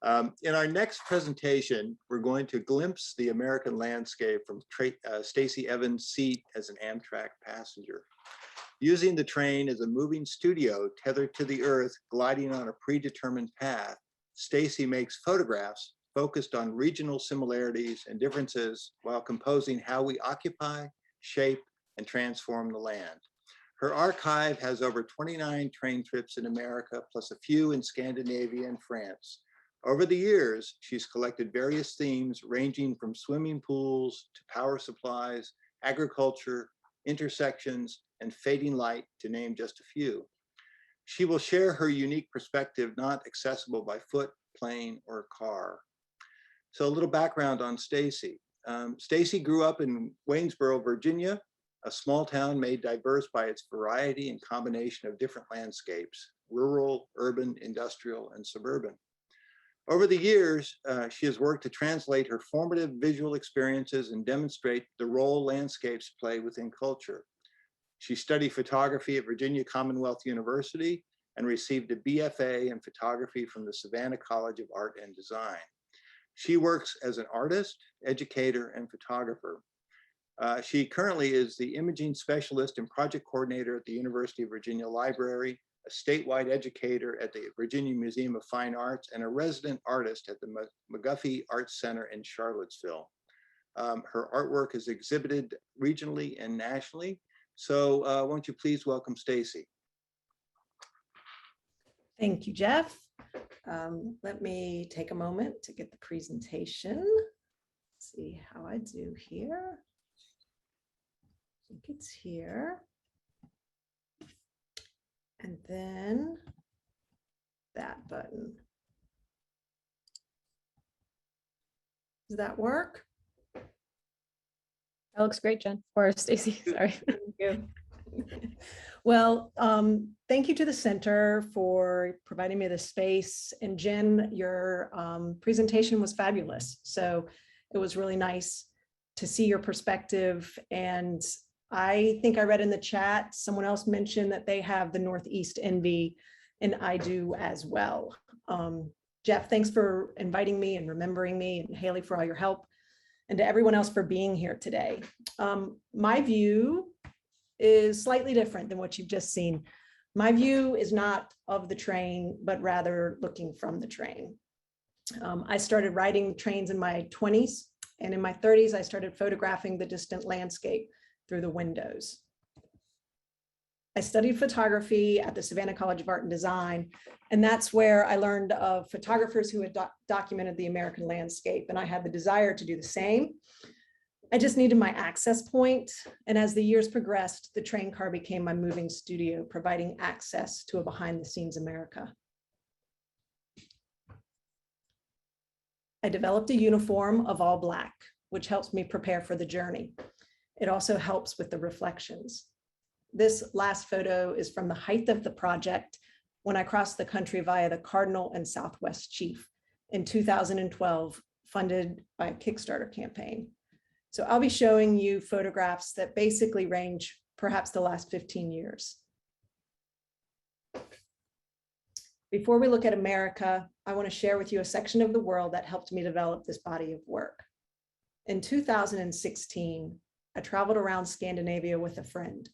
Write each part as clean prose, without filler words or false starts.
In our next presentation, we're going to glimpse the American landscape from Stacey Evans' seat as an Amtrak passenger. Using the train as a moving studio tethered to the earth, gliding on a predetermined path, Stacey makes photographs focused on regional similarities and differences while composing how we occupy, shape, and transform the land. Her archive has over 29 train trips in America, plus a few in Scandinavia and France. Over the years, she's collected various themes ranging from swimming pools to power supplies, agriculture, intersections, and fading light, to name just a few. She will share her unique perspective, not accessible by foot, plane, or car. So a little background on Stacey. Stacey grew up in Waynesboro, Virginia, a small town made diverse by its variety and combination of different landscapes: rural, urban, industrial, and suburban. Over the years, she has worked to translate her formative visual experiences and demonstrate the role landscapes play within culture. She studied photography at Virginia Commonwealth University and received a BFA in photography from the Savannah College of Art and Design. She works as an artist, educator, and photographer. She currently is the imaging specialist and project coordinator at the University of Virginia Library, a statewide educator at the Virginia Museum of Fine Arts, and a resident artist at the McGuffey Art Center in Charlottesville. Her artwork is exhibited regionally and nationally. So won't you please welcome Stacey? Thank you, Jeff. Let me take a moment to get the presentation. Let's see how I do here. I think it's here. And then that button. Does that work? That looks great, Jen. Or Stacey, sorry. Thank you. Well, thank you to the center for providing me the space. And Jen, your presentation was fabulous. So it was really nice to see your perspective. And I think I read in the chat, someone else mentioned that they have the Northeast envy, and I do as well. Jeff, thanks for inviting me and remembering me, and Haley for all your help, and to everyone else for being here today. My view is slightly different than what you've just seen. My view is not of the train, but rather looking from the train. I started riding trains in my 20s, and in my 30s, I started photographing the distant landscape through the windows. I studied photography at the Savannah College of Art and Design, and that's where I learned of photographers who had documented the American landscape, and I had the desire to do the same. I just needed my access point, and as the years progressed, the train car became my moving studio, providing access to a behind-the-scenes America. I developed a uniform of all Black, which helps me prepare for the journey. It also helps with the reflections. This last photo is from the height of the project when I crossed the country via the Cardinal and Southwest Chief in 2012, funded by a Kickstarter campaign. So I'll be showing you photographs that basically range perhaps the last 15 years. Before we look at America, I want to share with you a section of the world that helped me develop this body of work. In 2016, I traveled around Scandinavia with a friend.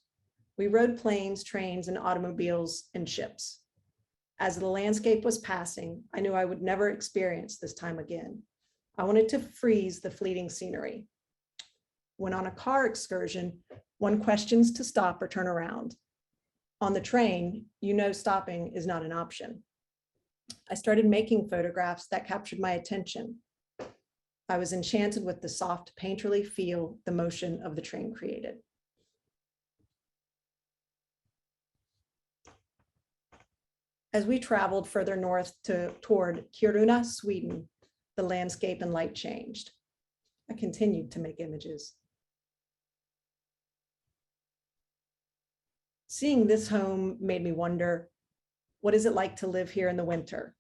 We rode planes, trains, and automobiles and ships. As the landscape was passing, I knew I would never experience this time again. I wanted to freeze the fleeting scenery. When on a car excursion, one questions to stop or turn around. On the train, you know stopping is not an option. I started making photographs that captured my attention. I was enchanted with the soft, painterly feel the motion of the train created. As we traveled further north toward Kiruna, Sweden, the landscape and light changed. I continued to make images. Seeing this home made me wonder, what is it like to live here in the winter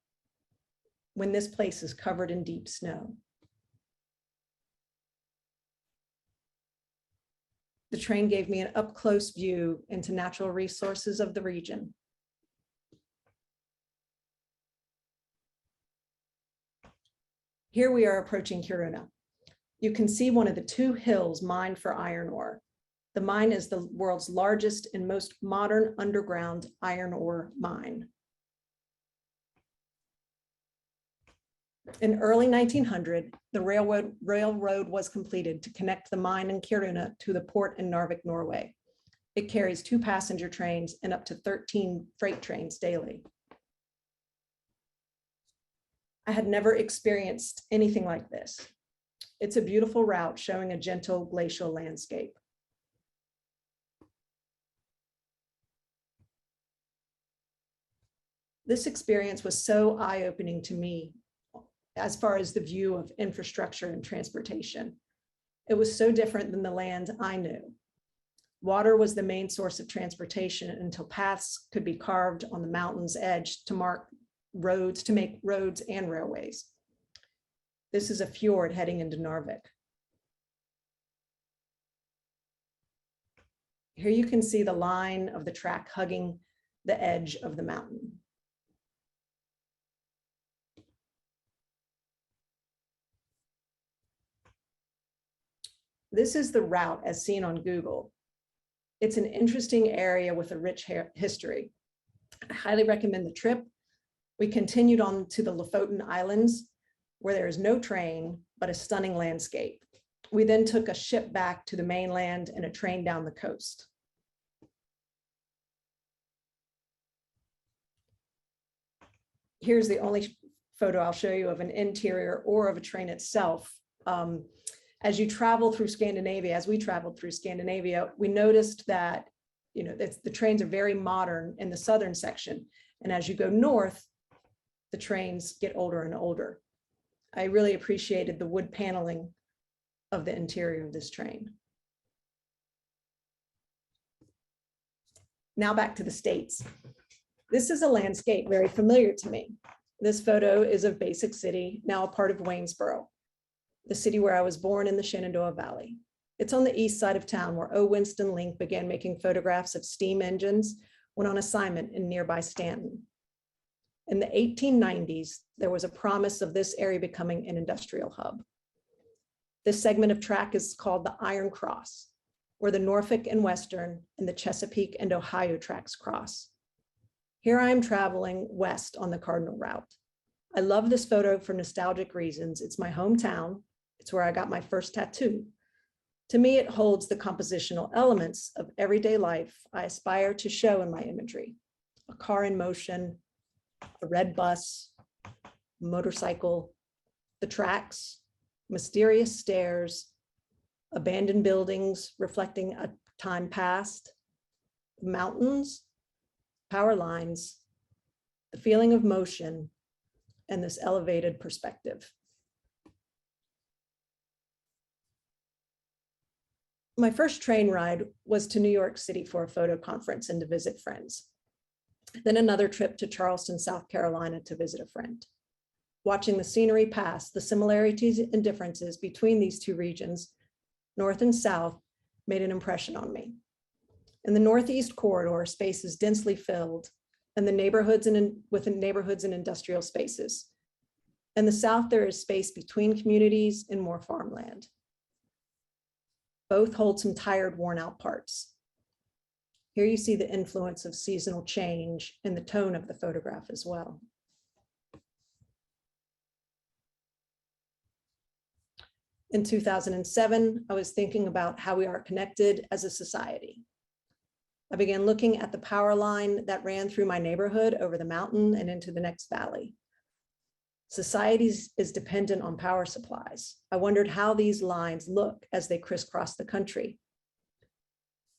when this place is covered in deep snow? The train gave me an up-close view into natural resources of the region. Here we are approaching Kiruna. You can see one of the two hills mined for iron ore. The mine is the world's largest and most modern underground iron ore mine. In early 1900, the railroad was completed to connect the mine in Kiruna to the port in Narvik, Norway. It carries 2 passenger trains and up to 13 freight trains daily. I had never experienced anything like this. It's a beautiful route showing a gentle glacial landscape. This experience was so eye-opening to me as far as the view of infrastructure and transportation. It was so different than the land I knew. Water was the main source of transportation until paths could be carved on the mountain's edge to mark roads, to make roads and railways. This is a fjord heading into Narvik. Here you can see the line of the track hugging the edge of the mountain. This is the route as seen on Google. It's an interesting area with a rich history. I highly recommend the trip. We continued on to the Lofoten Islands, where there is no train, but a stunning landscape. We then took a ship back to the mainland and a train down the coast. Here's the only photo I'll show you of an interior or of a train itself. As you travel through Scandinavia, as we traveled through Scandinavia, we noticed that the trains are very modern in the southern section. And as you go north, the trains get older and older. I really appreciated the wood paneling of the interior of this train. Now back to the States. This is a landscape very familiar to me. This photo is of Basic City, now a part of Waynesboro, the city where I was born in the Shenandoah Valley. It's on the east side of town where O. Winston Link began making photographs of steam engines when on assignment in nearby Stanton. In the 1890s, there was a promise of this area becoming an industrial hub. This segment of track is called the Iron Cross, where the Norfolk and Western and the Chesapeake and Ohio tracks cross. Here I am traveling west on the Cardinal route. I love this photo for nostalgic reasons. It's my hometown. It's where I got my first tattoo. To me, it holds the compositional elements of everyday life I aspire to show in my imagery. A car in motion, a red bus, motorcycle, the tracks, mysterious stairs, abandoned buildings reflecting a time past, mountains, power lines, the feeling of motion, and this elevated perspective. My first train ride was to New York City for a photo conference and to visit friends. Then another trip to Charleston, South Carolina to visit a friend. Watching the scenery pass, the similarities and differences between these two regions, North and South, made an impression on me. In the Northeast corridor, space is densely filled, and the neighborhoods within neighborhoods and industrial spaces. In the South, there is space between communities and more farmland. Both hold some tired, worn out parts. Here you see the influence of seasonal change in the tone of the photograph as well. In 2007, I was thinking about how we are connected as a society. I began looking at the power line that ran through my neighborhood over the mountain and into the next valley. Society is dependent on power supplies. I wondered how these lines look as they crisscross the country.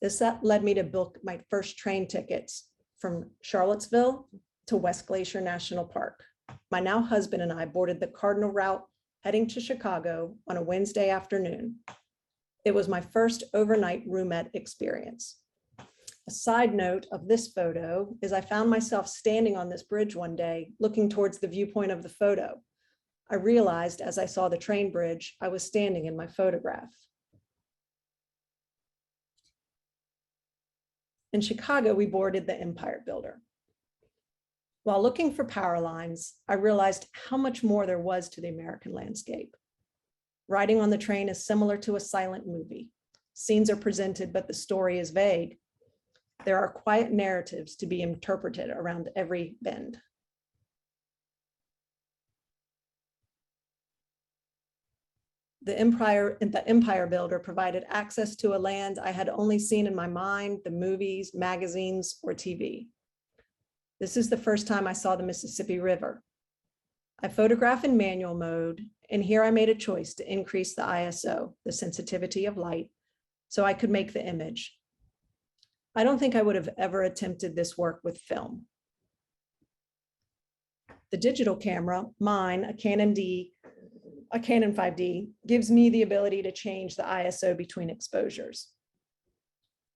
This led me to book my first train tickets from Charlottesville to West Glacier National Park. My now husband and I boarded the Cardinal route heading to Chicago on a Wednesday afternoon. It was my first overnight roomette experience. A side note of this photo is I found myself standing on this bridge one day, looking towards the viewpoint of the photo. I realized as I saw the train bridge, I was standing in my photograph. In Chicago, we boarded the Empire Builder. While looking for power lines, I realized how much more there was to the American landscape. Riding on the train is similar to a silent movie. Scenes are presented, but the story is vague. There are quiet narratives to be interpreted around every bend. The empire builder provided access to a land I had only seen in my mind, the movies, magazines, or TV. This is the first time I saw the Mississippi River. I photograph in manual mode, and here I made a choice to increase the ISO, the sensitivity of light, so I could make the image. I don't think I would have ever attempted this work with film. The digital camera, mine, a Canon 5D, gives me the ability to change the ISO between exposures.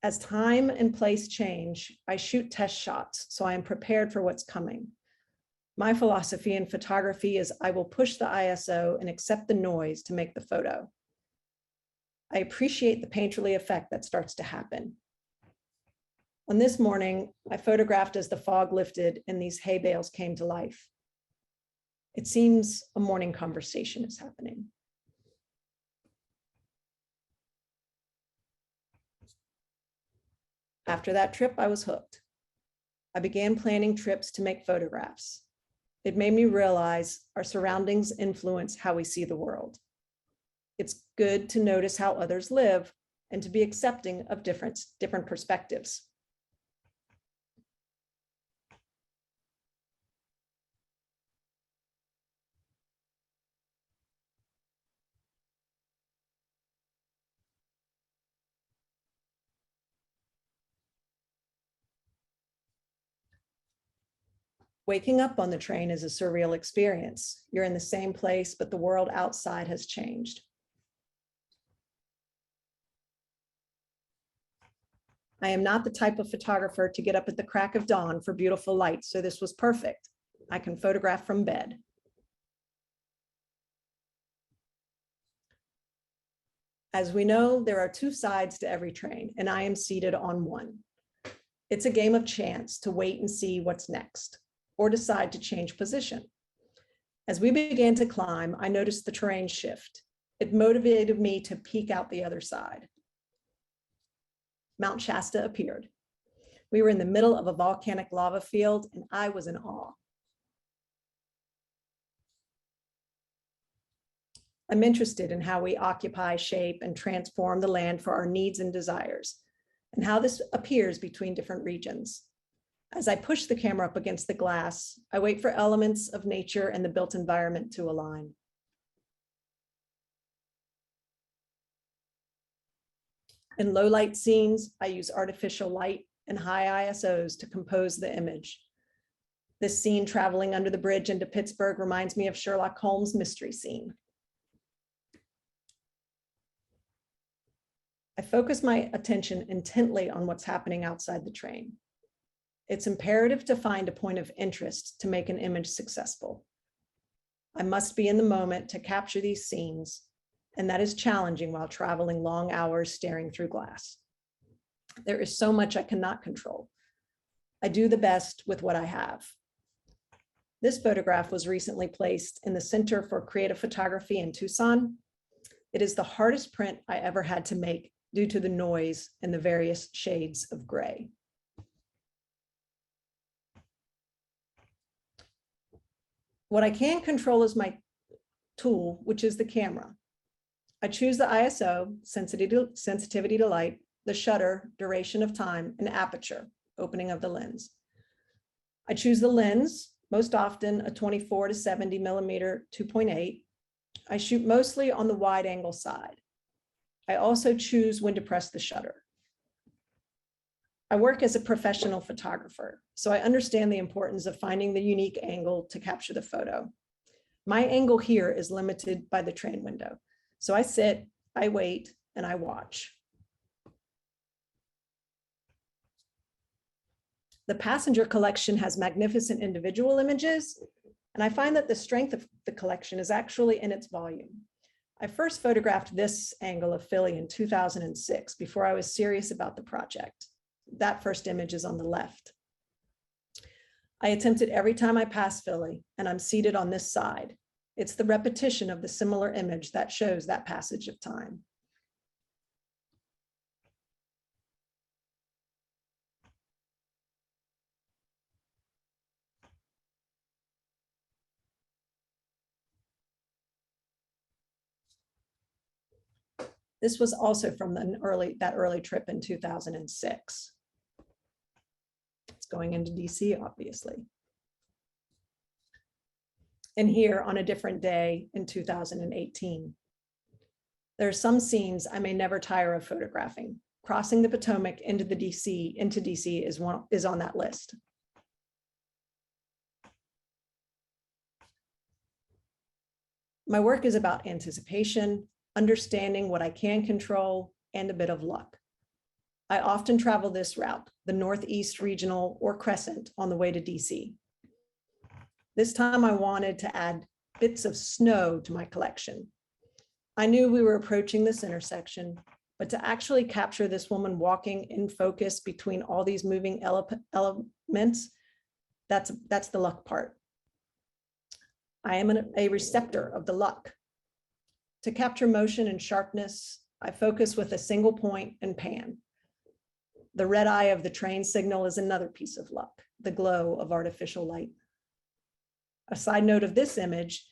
As time and place change, I shoot test shots, so I am prepared for what's coming. My philosophy in photography is I will push the ISO and accept the noise to make the photo. I appreciate the painterly effect that starts to happen. On this morning, I photographed as the fog lifted and these hay bales came to life. It seems a morning conversation is happening. After that trip, I was hooked. I began planning trips to make photographs. It made me realize our surroundings influence how we see the world. It's good to notice how others live and to be accepting of different perspectives. Waking up on the train is a surreal experience. You're in the same place, but the world outside has changed. I am not the type of photographer to get up at the crack of dawn for beautiful light, so this was perfect. I can photograph from bed. As we know, there are two sides to every train, and I am seated on one. It's a game of chance to wait and see what's next, or decide to change position. As we began to climb, I noticed the terrain shift. It motivated me to peek out the other side. Mount Shasta appeared. We were in the middle of a volcanic lava field, and I was in awe. I'm interested in how we occupy, shape, and transform the land for our needs and desires, and how this appears between different regions. As I push the camera up against the glass, I wait for elements of nature and the built environment to align. In low light scenes, I use artificial light and high ISOs to compose the image. This scene traveling under the bridge into Pittsburgh reminds me of Sherlock Holmes' mystery scene. I focus my attention intently on what's happening outside the train. It's imperative to find a point of interest to make an image successful. I must be in the moment to capture these scenes, and that is challenging while traveling long hours staring through glass. There is so much I cannot control. I do the best with what I have. This photograph was recently placed in the Center for Creative Photography in Tucson. It is the hardest print I ever had to make due to the noise and the various shades of gray. What I can control is my tool, which is the camera. I choose the ISO, sensitivity to light, the shutter, duration of time, and aperture, opening of the lens. I choose the lens, most often a 24 to 70 millimeter 2.8. I shoot mostly on the wide angle side. I also choose when to press the shutter. I work as a professional photographer, so I understand the importance of finding the unique angle to capture the photo. My angle here is limited by the train window. So I sit, I wait, and I watch. The passenger collection has magnificent individual images, and I find that the strength of the collection is actually in its volume. I first photographed this angle of Philly in 2006 before I was serious about the project. That first image is on the left. I attempt it every time I pass Philly, and I'm seated on this side. It's the repetition of the similar image that shows that passage of time. This was also from that early trip in 2006. It's going into DC, obviously. And here on a different day in 2018. There are some scenes I may never tire of photographing. Crossing the Potomac into DC is on that list. My work is about anticipation, understanding what I can control, and a bit of luck. I often travel this route, the Northeast Regional or Crescent, on the way to DC. This time I wanted to add bits of snow to my collection. I knew we were approaching this intersection, but to actually capture this woman walking in focus between all these moving elements, that's the luck part. I am a receptor of the luck. To capture motion and sharpness, I focus with a single point and pan. The red eye of the train signal is another piece of luck, the glow of artificial light. A side note of this image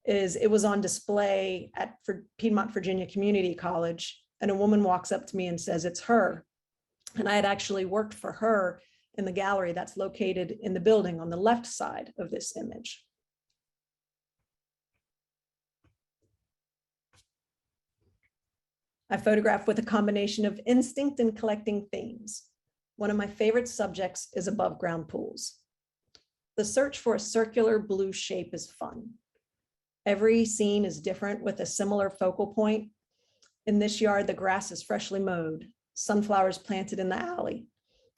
is it was on display at Piedmont, Virginia Community College, and a woman walks up to me and says it's her. And I had actually worked for her in the gallery that's located in the building on the left side of this image. I photograph with a combination of instinct and collecting themes. One of my favorite subjects is above ground pools. The search for a circular blue shape is fun. Every scene is different with a similar focal point. In this yard, the grass is freshly mowed, sunflowers planted in the alley,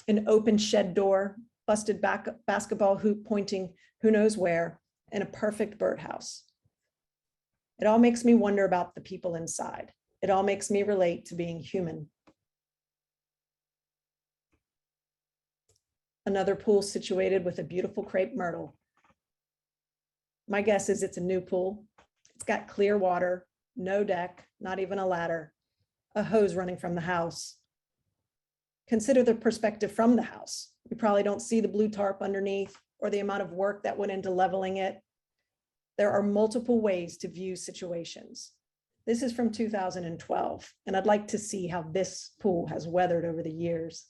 an open shed door, busted basketball hoop pointing who knows where, and a perfect birdhouse. It all makes me wonder about the people inside. It all makes me relate to being human. Another pool situated with a beautiful crepe myrtle. My guess is it's a new pool. It's got clear water, no deck, not even a ladder, a hose running from the house. Consider the perspective from the house. You probably don't see the blue tarp underneath or the amount of work that went into leveling it. There are multiple ways to view situations. This is from 2012, and I'd like to see how this pool has weathered over the years.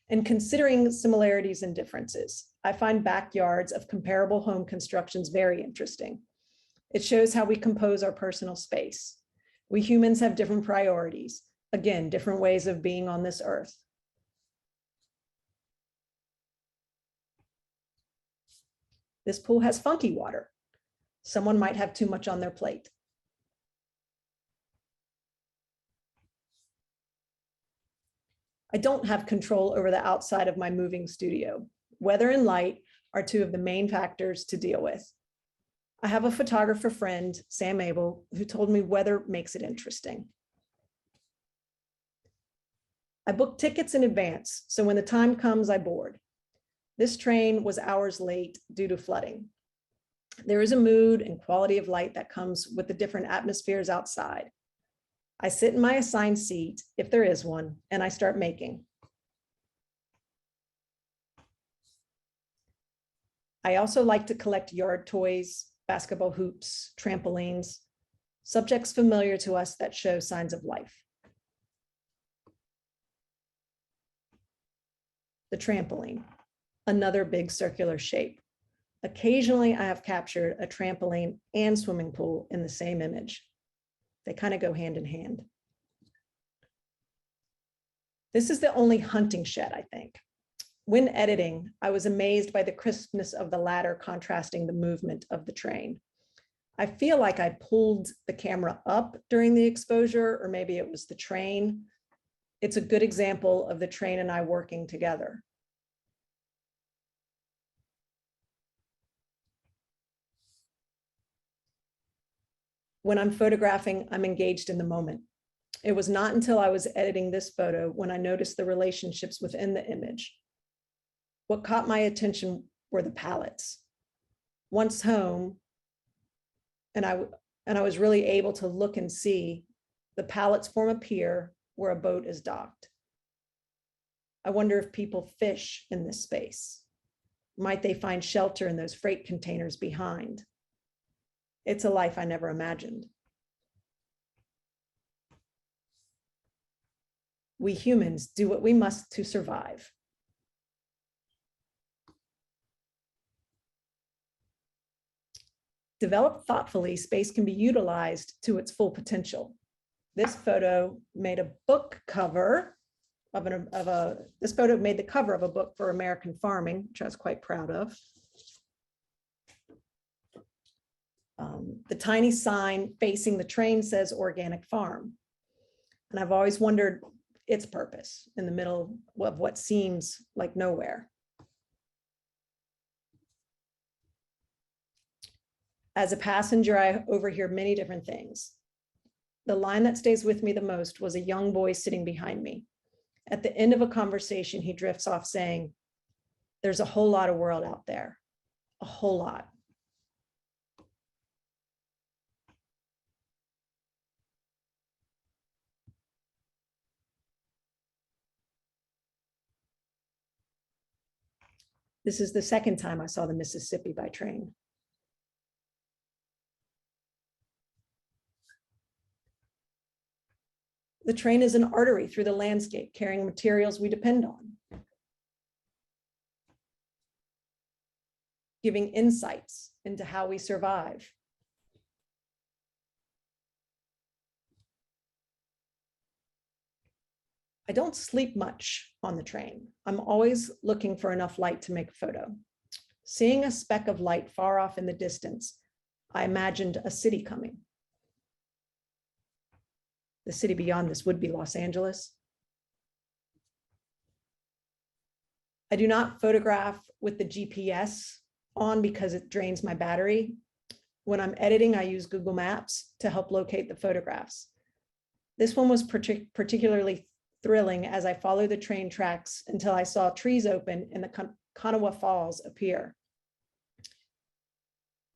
And considering similarities and differences, I find backyards of comparable home constructions very interesting. It shows how we compose our personal space. We humans have different priorities, again, different ways of being on this earth. This pool has funky water. Someone might have too much on their plate. I don't have control over the outside of my moving studio. Weather and light are two of the main factors to deal with. I have a photographer friend, Sam Abel, who told me weather makes it interesting. I booked tickets in advance, so when the time comes, I board. This train was hours late due to flooding. There is a mood and quality of light that comes with the different atmospheres outside. I sit in my assigned seat, if there is one, and I start making. I also like to collect yard toys, basketball hoops, trampolines, subjects familiar to us that show signs of life. The trampoline, another big circular shape. Occasionally, I have captured a trampoline and swimming pool in the same image. They kind of go hand in hand. This is the only hunting shed, I think. When editing, I was amazed by the crispness of the ladder contrasting the movement of the train. I feel like I pulled the camera up during the exposure, or maybe it was the train. It's a good example of the train and I working together. When I'm photographing, I'm engaged in the moment. It was not until I was editing this photo when I noticed the relationships within the image. What caught my attention were the pallets. Once home, and I was really able to look and see the pallets form a pier where a boat is docked. I wonder if people fish in this space. Might they find shelter in those freight containers behind? It's a life I never imagined. We humans do what we must to survive. Developed thoughtfully, space can be utilized to its full potential. This photo made a book cover this photo made the cover of a book for American farming, which I was quite proud of. The tiny sign facing the train says organic farm. And I've always wondered its purpose in the middle of what seems like nowhere. As a passenger, I overhear many different things. The line that stays with me the most was a young boy sitting behind me. At the end of a conversation, he drifts off saying, "There's a whole lot of world out there, a whole lot." This is the second time I saw the Mississippi by train. The train is an artery through the landscape, carrying materials we depend on, giving insights into how we survive. I don't sleep much on the train. I'm always looking for enough light to make a photo. Seeing a speck of light far off in the distance, I imagined a city coming. The city beyond this would be Los Angeles. I do not photograph with the GPS on because it drains my battery. When I'm editing, I use Google Maps to help locate the photographs. This one was particularly thrilling as I followed the train tracks until I saw trees open and the Kanawha Falls appear.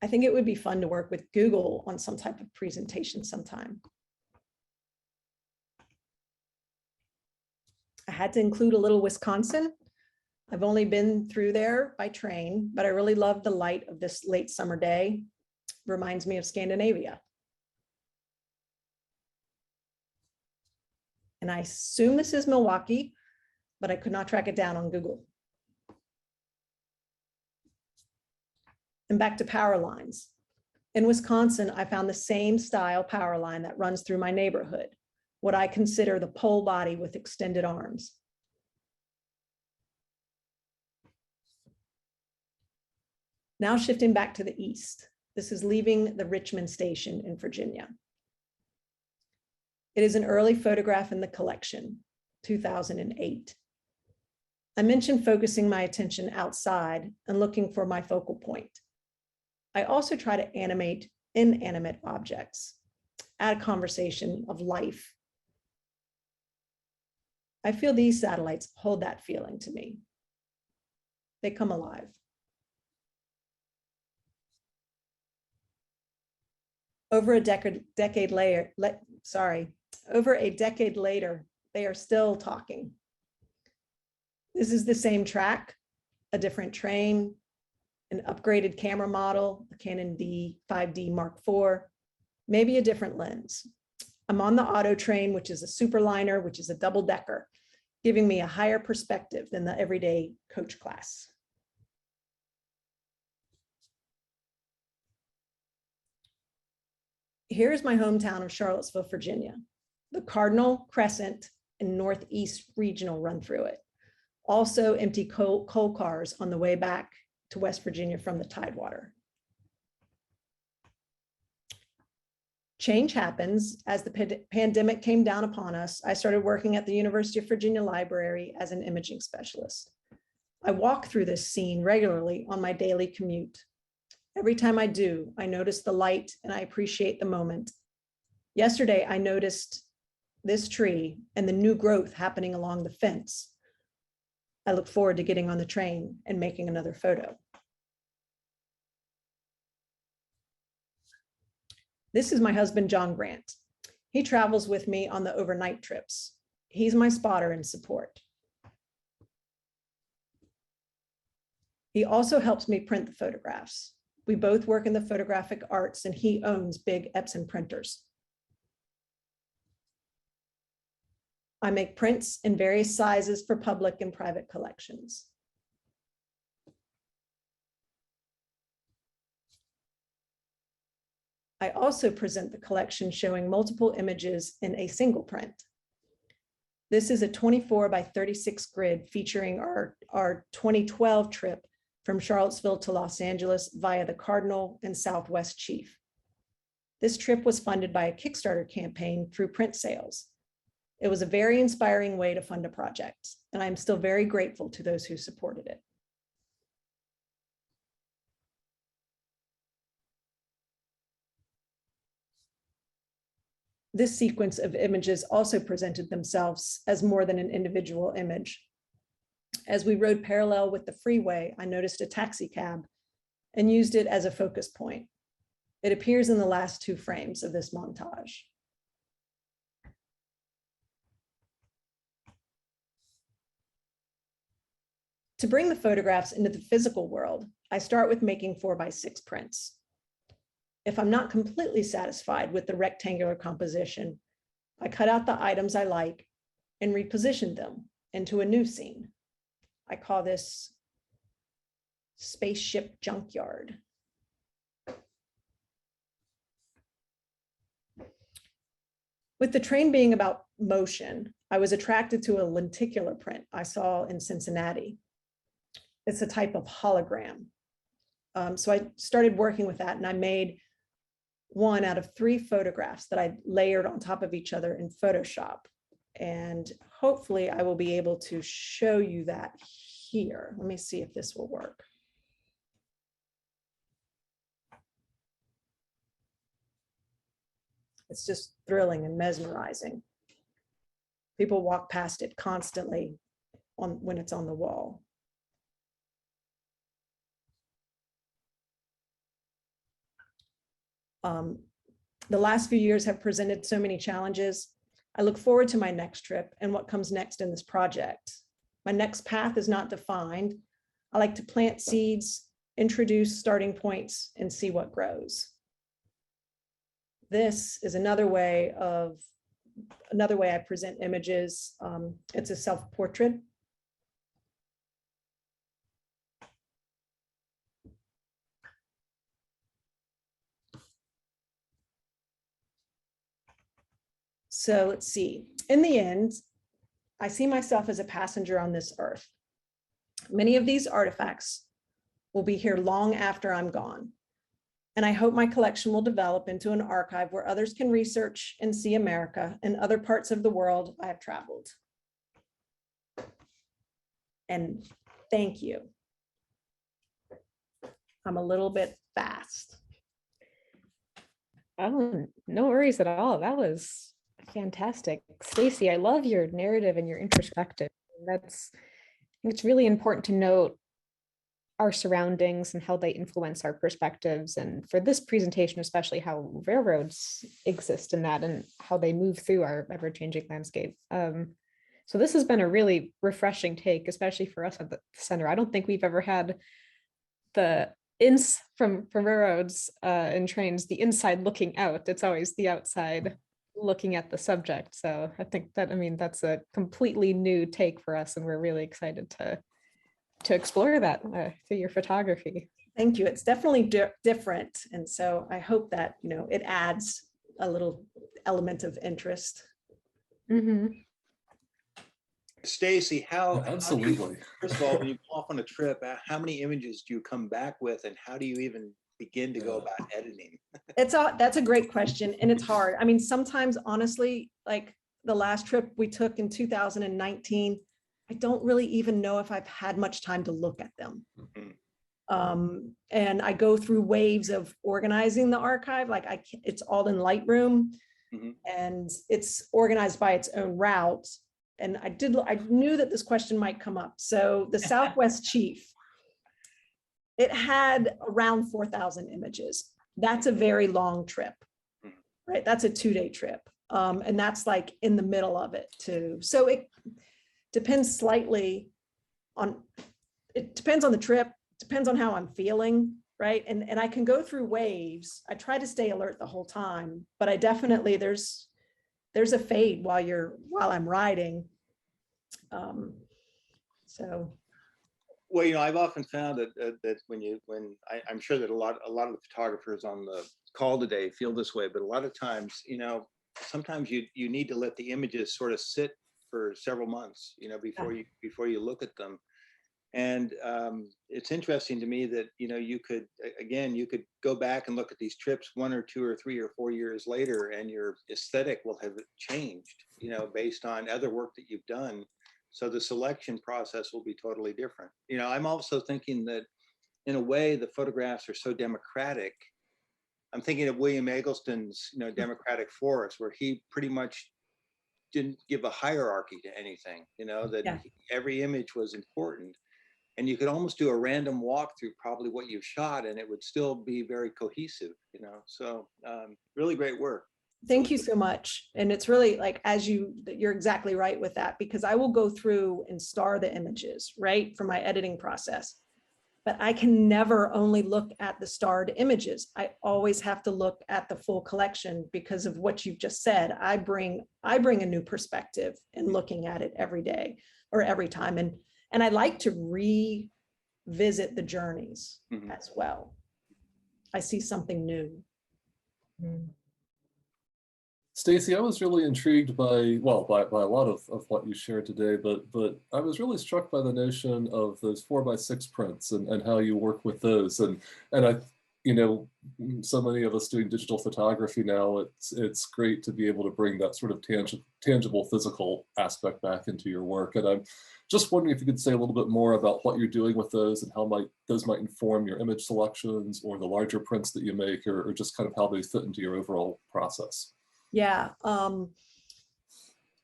I think it would be fun to work with Google on some type of presentation sometime. I had to include a little Wisconsin. I've only been through there by train, but I really love the light of this late summer day. Reminds me of Scandinavia. And I assume this is Milwaukee, but I could not track it down on Google. And back to power lines. In Wisconsin, I found the same style power line that runs through my neighborhood, what I consider the pole body with extended arms. Now shifting back to the east. This is leaving the Richmond station in Virginia. It is an early photograph in the collection, 2008. I mentioned focusing my attention outside and looking for my focal point. I also try to animate inanimate objects, add a conversation of life. I feel these satellites hold that feeling to me. They come alive. Over a decade later, they are still talking. This is the same track, a different train, an upgraded camera model, a Canon D5D Mark IV, maybe a different lens. I'm on the auto train, which is a superliner, which is a double decker, giving me a higher perspective than the everyday coach class. Here's my hometown of Charlottesville, Virginia. The Cardinal, Crescent, and Northeast Regional run through it. Also empty coal cars on the way back to West Virginia from the Tidewater. Change happens. As the pandemic came down upon us, I started working at the University of Virginia Library as an imaging specialist. I walk through this scene regularly on my daily commute. Every time I do, I notice the light and I appreciate the moment. Yesterday, I noticed this tree, and the new growth happening along the fence, I look forward to getting on the train and making another photo. This is my husband, John Grant. He travels with me on the overnight trips. He's my spotter and support. He also helps me print the photographs. We both work in the photographic arts, and he owns big Epson printers. I make prints in various sizes for public and private collections. I also present the collection showing multiple images in a single print. This is a 24 by 36 grid featuring our 2012 trip from Charlottesville to Los Angeles via the Cardinal and Southwest Chief. This trip was funded by a Kickstarter campaign through print sales. It was a very inspiring way to fund a project, and I'm still very grateful to those who supported it. This sequence of images also presented themselves as more than an individual image. As we rode parallel with the freeway, I noticed a taxi cab and used it as a focus point. It appears in the last two frames of this montage. To bring the photographs into the physical world, I start with making 4x6 prints. If I'm not completely satisfied with the rectangular composition, I cut out the items I like and reposition them into a new scene. I call this spaceship junkyard. With the train being about motion, I was attracted to a lenticular print I saw in Cincinnati. It's a type of hologram. So I started working with that, and I made one out of 3 photographs that I layered on top of each other in Photoshop. And hopefully I will be able to show you that here. Let me see if this will work. It's just thrilling and mesmerizing. People walk past it constantly when it's on the wall. The last few years have presented so many challenges. I look forward to my next trip and what comes next in this project. My next path is not defined. I like to plant seeds, introduce starting points, and see what grows. This is another way I present images. It's a self-portrait. So let's see. In the end, I see myself as a passenger on this earth. Many of these artifacts will be here long after I'm gone. And I hope my collection will develop into an archive where others can research and see America and other parts of the world I have traveled. And thank you. I'm a little bit fast. Oh, no worries at all. That was fantastic. Stacey, I love your narrative and your introspective. It's really important to note our surroundings and how they influence our perspectives. And for this presentation, especially how railroads exist in that and how they move through our ever-changing landscape. So this has been a really refreshing take, especially for us at the center. I don't think we've ever had the from railroads and trains, the inside looking out. It's always the outside looking at the subject. So I think that, that's a completely new take for us, and we're really excited to explore that through your photography. Thank you. It's definitely different. And so I hope that, it adds a little element of interest. Mm-hmm. Stacey, Absolutely. First of all, when you go off on a trip, how many images do you come back with, and how do you even begin to go about editing? That's a great question, and it's hard. Sometimes, honestly, like the last trip we took in 2019, I don't really even know if I've had much time to look at them. Mm-hmm. And I go through waves of organizing the archive. Like it's all in Lightroom. and it's organized by its own route. And I knew that this question might come up. So the Southwest Chief, it had around 4,000 images. That's a very long trip, right? That's a 2-day trip. And that's like in the middle of it too. So it depends slightly on, it depends on the trip, depends on how I'm feeling, right? And I can go through waves. I try to stay alert the whole time, but I definitely, there's a fade while I'm riding. So. Well, you know, I've often found that I'm sure that a lot of the photographers on the call today feel this way, but a lot of times, you know, sometimes you need to let the images sort of sit for several months, you know, before you look at them. And it's interesting to me that, you know, you could go back and look at these trips 1 or 2 or 3 or 4 years later, and your aesthetic will have changed, you know, based on other work that you've done. So the selection process will be totally different. You know, I'm also thinking that in a way, the photographs are so democratic. I'm thinking of William Eggleston's, you know, Democratic Forest, where he pretty much didn't give a hierarchy to anything, you know, that every image was important. And you could almost do a random walk through probably what you've shot, and it would still be very cohesive, you know. So really great work. Thank you so much. And it's really like, you're exactly right with that, because I will go through and star the images, right, for my editing process. But I can never only look at the starred images. I always have to look at the full collection because of what you've just said. I bring a new perspective in looking at it every day or every time. And I like to revisit the journeys as well. I see something new. Stacey, I was really intrigued by a lot of what you shared today, but I was really struck by the notion of those 4x6 prints and how you work with those. And I, you know, so many of us doing digital photography now, it's great to be able to bring that sort of tangible physical aspect back into your work. And I'm just wondering if you could say a little bit more about what you're doing with those and how those might inform your image selections or the larger prints that you make, or just kind of how they fit into your overall process. Yeah.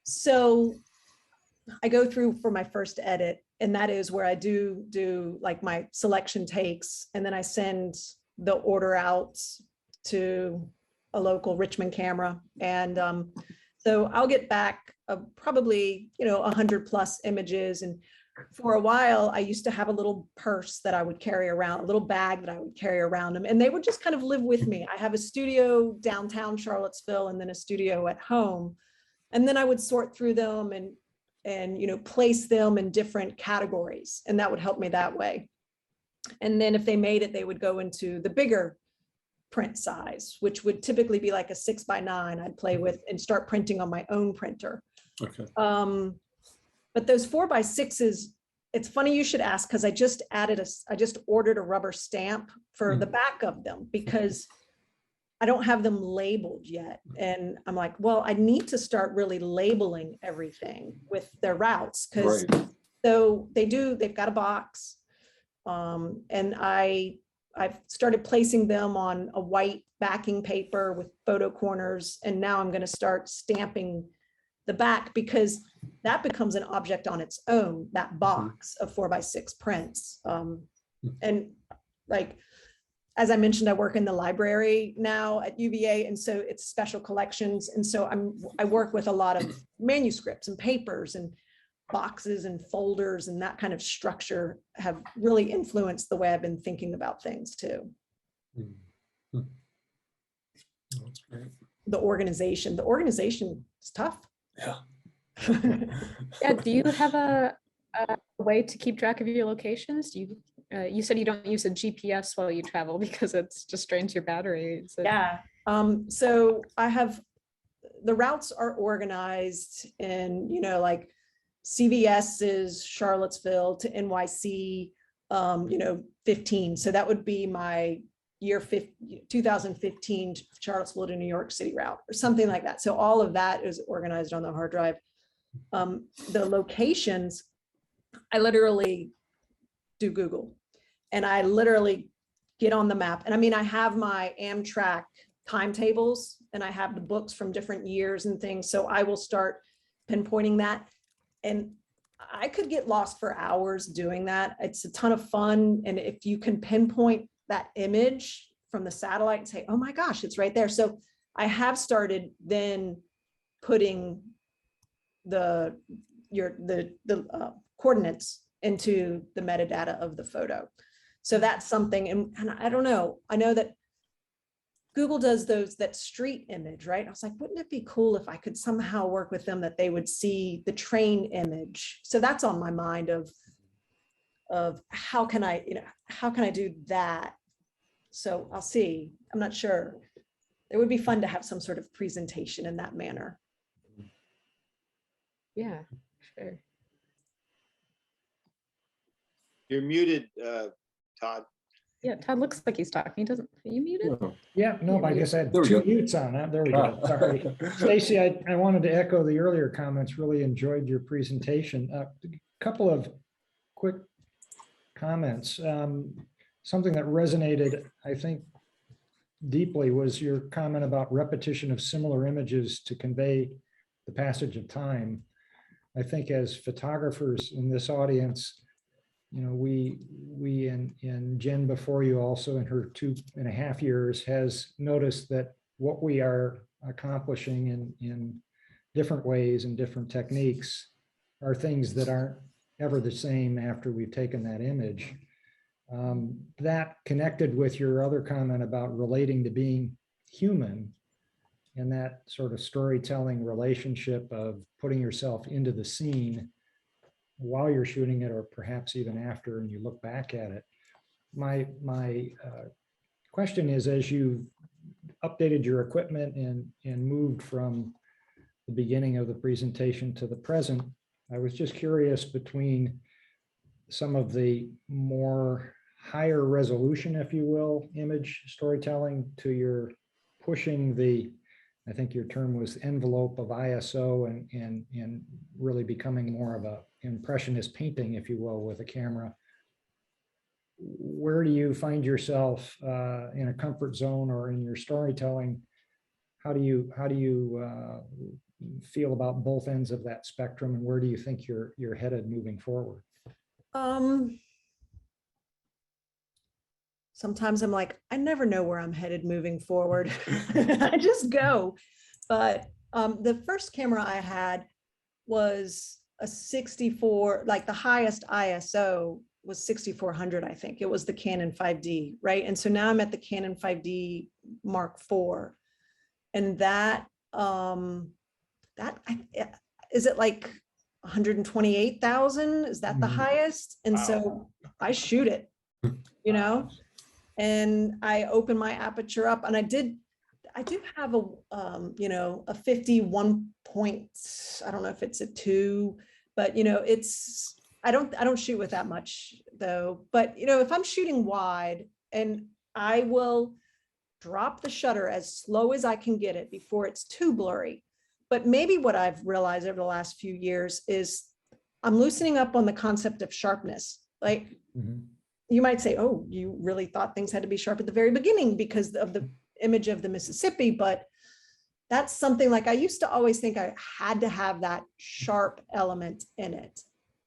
So I go through for my first edit, and that is where I do like my selection takes, and then I send the order out to a local Richmond camera. And so I'll get back probably, you know, 100+ images. And for a while, I used to have a little purse that I would carry around, a little bag that I would carry around them, and they would just kind of live with me. I have a studio downtown Charlottesville and then a studio at home. And then I would sort through them and you know, place them in different categories, and that would help me that way. And then if they made it, they would go into the bigger print size, which would typically be like a 6x9 I'd play with and start printing on my own printer. Okay. But those 4x6s, it's funny you should ask, because I just ordered a rubber stamp for the back of them because I don't have them labeled yet. And I'm like, well, I need to start really labeling everything with their routes, because so they've got a box. And I've started placing them on a white backing paper with photo corners. And now I'm going to start stamping the back, because that becomes an object on its own, that box of 4x6 prints. And like, as I mentioned, I work in the library now at UVA, and so it's special collections. And so I work with a lot of manuscripts and papers, and boxes and folders, and that kind of structure have really influenced the way I've been thinking about things too. That's great. The organization is tough. Yeah. Yeah. Do you have a way to keep track of your locations? Do you? You said you don't use a GPS while you travel because it's just drains your battery. Yeah. So I have, the routes are organized in, you know, like CVS is Charlottesville to NYC, you know, 15. So that would be my 2015 Charlottesville to New York City route or something like that. So all of that is organized on the hard drive. The locations, I literally do Google, and I literally get on the map. And I mean, I have my Amtrak timetables and I have the books from different years and things. So I will start pinpointing that. And I could get lost for hours doing that. It's a ton of fun. And if you can pinpoint that image from the satellite and say, oh my gosh, it's right there. So I have started then putting the coordinates into the metadata of the photo. So that's something, and I don't know, I know that Google does that street image, right? I was like, wouldn't it be cool if I could somehow work with them that they would see the train image? So that's on my mind of how can I do that? So I'll see, I'm not sure. It would be fun to have some sort of presentation in that manner. Yeah, sure. You're muted, Todd. Yeah, Todd looks like he's talking. He doesn't. Are you muted? Oh, Yeah, no, I guess I had There we two go. mutes on that. There we go. Sorry. Stacey, I wanted to echo the earlier comments. Really enjoyed your presentation. A couple of quick comments. Something that resonated, I think, deeply was your comment about repetition of similar images to convey the passage of time. I think as photographers in this audience, you know, we and Jen before you also in her 2.5 years has noticed that what we are accomplishing in different ways and different techniques are things that aren't ever the same after we've taken that image. That connected with your other comment about relating to being human and that sort of storytelling relationship of putting yourself into the scene while you're shooting it or perhaps even after and you look back at it. My question is, as you updated your equipment and moved from the beginning of the presentation to the present, I was just curious between some of the more higher resolution, if you will, image storytelling to your pushing the, I think your term was envelope of ISO and really becoming more of a impressionist painting, if you will, with a camera. Where do you find yourself in a comfort zone or in your storytelling? How do you feel about both ends of that spectrum, and where do you think you're headed moving forward? Sometimes I'm like, I never know where I'm headed moving forward. I just go. But the first camera I had was a 64, like the highest ISO was 6400, I think. It was the Canon 5D, right? And so now I'm at the Canon 5D Mark IV. And that, is it like 128,000? Is that the highest? And so I shoot it, you know, and I open my aperture up, and I do have a, you know, a 51 point, I don't know if it's a 2, but you know, it's, I don't shoot with that much though, but you know, if I'm shooting wide, and I will drop the shutter as slow as I can get it before it's too blurry. But maybe what I've realized over the last few years is I'm loosening up on the concept of sharpness. Like you might say, oh, you really thought things had to be sharp at the very beginning because of the image of the Mississippi, but that's something like I used to always think I had to have that sharp element in it.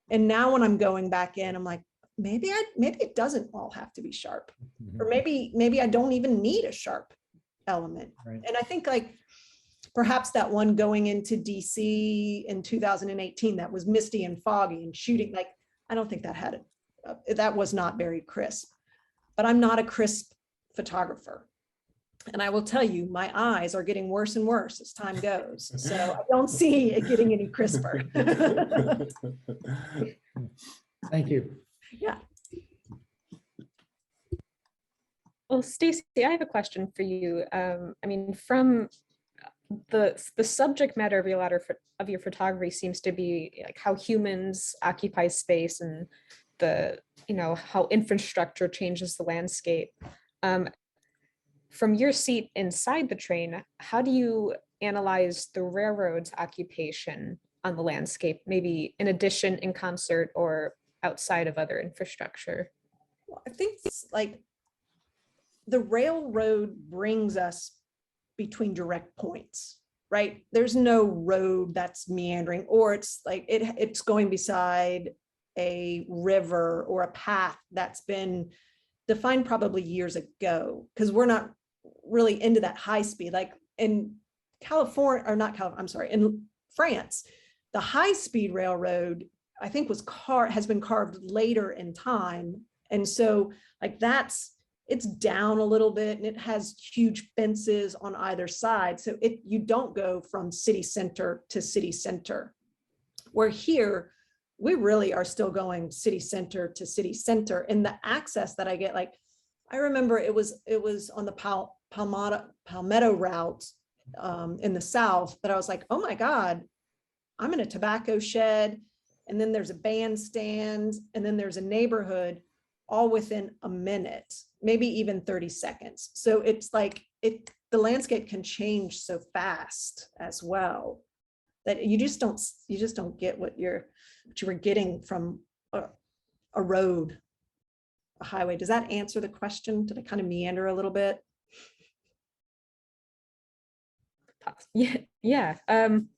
And now when I'm going back in, I'm like, maybe it doesn't all have to be sharp, or maybe I don't even need a sharp element. Right. And I think like perhaps that one going into DC in 2018 that was misty and foggy and shooting, like I don't think that had it. That was not very crisp. But I'm not a crisp photographer. And I will tell you, my eyes are getting worse and worse as time goes. So I don't see it getting any crisper. Thank you. Yeah. Well, Stacey, I have a question for you. I mean, from the subject matter of your photography seems to be like how humans occupy space and the, you know, how infrastructure changes the landscape. From your seat inside the train, how do you analyze the railroad's occupation on the landscape, maybe in addition, in concert, or outside of other infrastructure? Well, I think it's like the railroad brings us between direct points, right? There's no road that's meandering, or it's like it's going beside a river or a path that's been defined probably years ago, because we're not really into that high speed. Like in California, or not California, I'm sorry, in France, the high speed railroad, I think has been carved later in time. And so like it's down a little bit, and it has huge fences on either side. So you don't go from city center to city center. Where here, we really are still going city center to city center. And the access that I get, like, I remember it was on the Palmetto route in the South, that I was like, oh my God, I'm in a tobacco shed, and then there's a bandstand, and then there's a neighborhood, all within a minute, maybe even 30 seconds. So it's like the landscape can change so fast as well, that you just don't get what you were getting from a road, a highway. Does that answer the question? Did I kind of meander a little bit? Yeah. And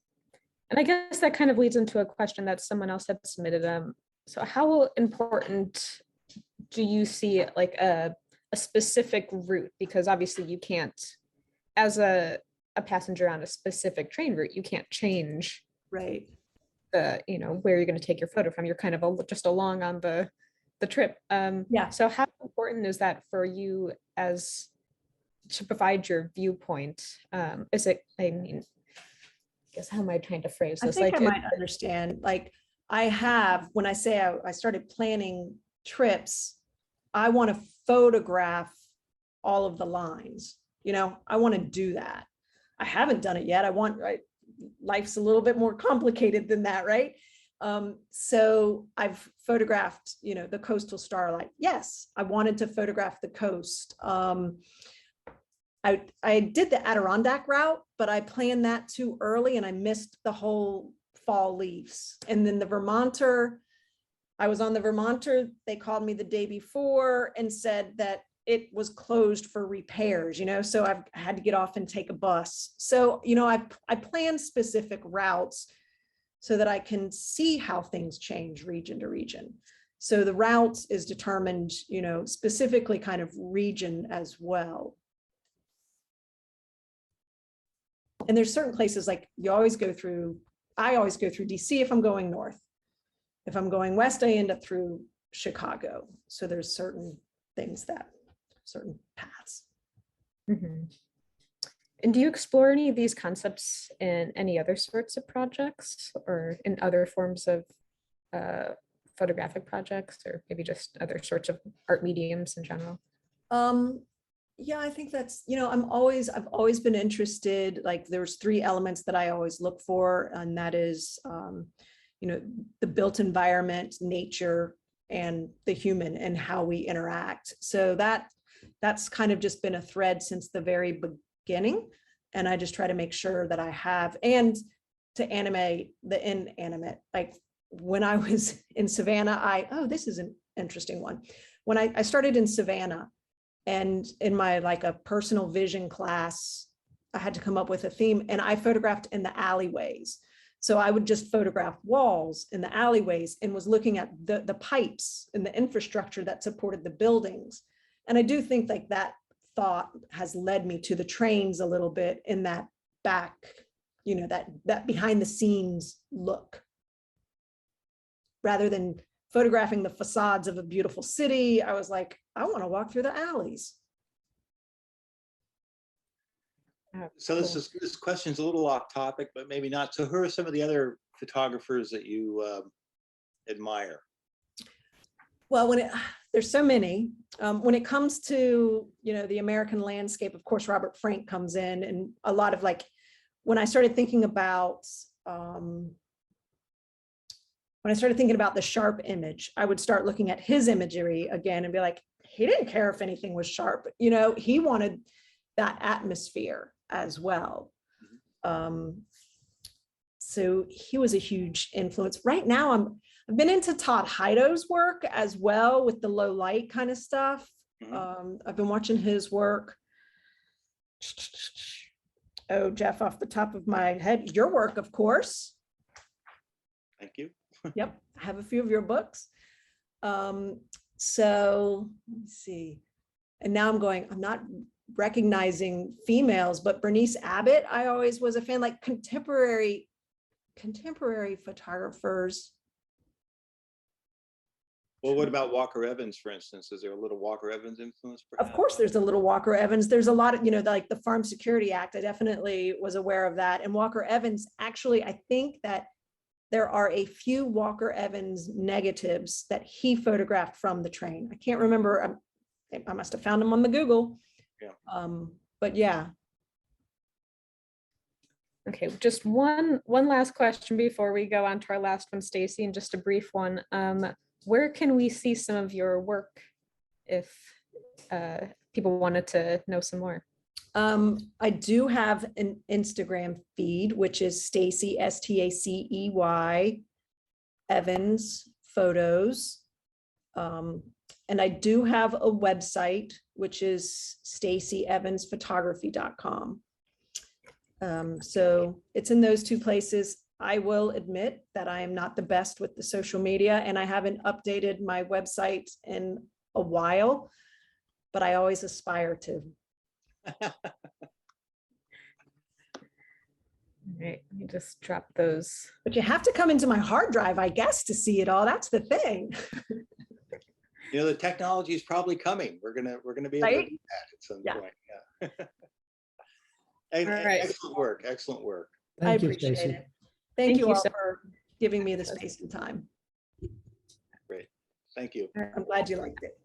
I guess that kind of leads into a question that someone else had submitted. So how important do you see it, like a specific route? Because obviously you can't, as a passenger on a specific train route, you can't change Right. where you're going to take your photo from. You're kind of just along on the trip. Yeah. So how important is that for you to provide your viewpoint? Is it, I guess, how am I trying to phrase I this? think I might understand. Like when I say I started planning trips, I want to photograph all of the lines. I want to do that. I haven't done it yet. Life's a little bit more complicated than that, right? So I've photographed, the coastal starlight. Yes, I wanted to photograph the coast. I did the Adirondack route, but I planned that too early, and I missed the whole fall leaves. And then the Vermonter, I was on the Vermonter. They called me the day before and said that it was closed for repairs, so I had to get off and take a bus. So, I plan specific routes so that I can see how things change region to region. So the route is determined, specifically kind of region as well. And there's certain places, like I always go through DC if I'm going north. If I'm going west, I end up through Chicago. So there's certain paths. Mm-hmm. And do you explore any of these concepts in any other sorts of projects, or in other forms of photographic projects, or maybe just other sorts of art mediums in general? Yeah, I think that's, I've always been interested. Like there's 3 elements that I always look for, and that is, the built environment, nature, and the human, and how we interact. So that's kind of just been a thread since the very beginning. And I just try to make sure that I have, and to animate the inanimate. Like when I was in Savannah, this is an interesting one. When I started in Savannah, and in my a personal vision class, I had to come up with a theme, and I photographed in the alleyways. So I would just photograph walls in the alleyways, and was looking at the pipes and the infrastructure that supported the buildings. And I do think that thought has led me to the trains a little bit, in that back, that behind the scenes look, rather than photographing the facades of a beautiful city. I was like, I want to walk through the alleys. So this question is a little off topic, but maybe not. So who are some of the other photographers that you admire? Well, there's so many. When it comes to, the American landscape, of course, Robert Frank comes in, and a lot of when I started thinking about the sharp image, I would start looking at his imagery again and be like, he didn't care if anything was sharp. He wanted that atmosphere as well. So he was a huge influence. Right now, I've been into Todd Heido's work as well, with the low light kind of stuff. I've been watching his work. Oh, Jeff, off the top of my head, your work, of course. Thank you. Yep, I have a few of your books. So let's see. And now I'm not recognizing females, but Bernice Abbott, I always was a fan, like contemporary photographers. Well, what about Walker Evans, for instance? Is there a little Walker Evans influence? Of course, there's a little Walker Evans. There's a lot of, like the Farm Security Act. I definitely was aware of that. And Walker Evans, actually, I think that there are a few Walker Evans negatives that he photographed from the train. I can't remember. I must have found them on the Google. Yeah. But yeah. Okay, just one last question before we go on to our last one, Stacey, and just a brief one. Where can we see some of your work if people wanted to know some more? I do have an Instagram feed, which is Stacey, Stacey Evans photos. And I do have a website, which is stacyevansphotography.com. So it's in those two places. I will admit that I am not the best with the social media, and I haven't updated my website in a while, but I always aspire to. All right, let me just drop those. But you have to come into my hard drive, I guess, to see it all. That's the thing. The technology is probably coming. We're gonna be able to Right? do that at some Yeah. point. Yeah. And All right. excellent work. Excellent work. I Thank you, appreciate Stacey. it. Thank you all so- for giving me the space and time. Great. Thank you. I'm glad you liked it.